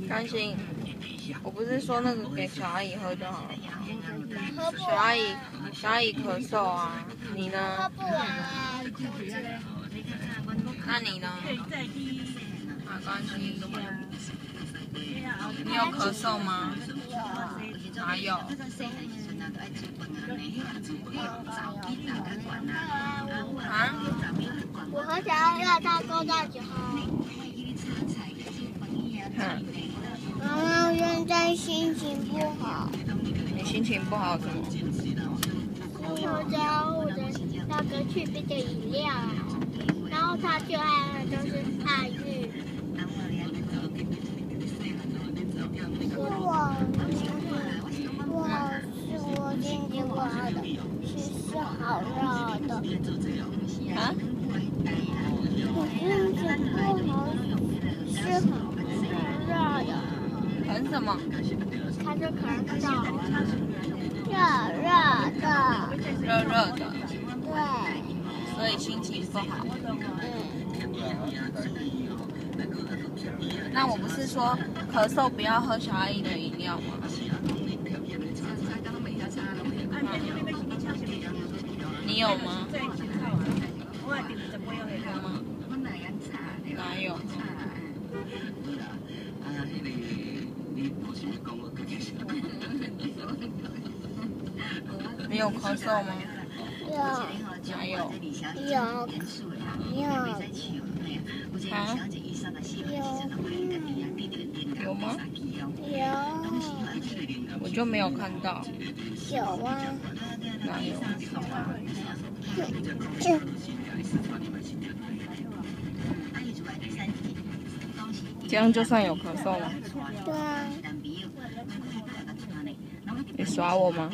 甘心，我不是说那个给小阿姨喝就好了吗？喝不小阿姨咳嗽啊，你呢？喝不完啊。那你呢？没关系。你有咳嗽吗？哪有？啊？我很想要让他勾到酒喝。妈妈现在心情不好。你心情不好怎么？我找我的那个去冰的饮料，然后他最爱的就是爱玉。我心情不好的，是好热的。啊？我心情不好是很热的。很什么？他就咳嗽，热的。热热的。对。所以心情不好。那我不是说咳嗽不要喝小阿姨的饮料吗？你有吗？有吗？哪有？你有咳嗽吗？有。哪有？有。啊？有吗？有。我就没有看到。有啊。哪有？这样就算有咳嗽吗？对啊。你耍我吗？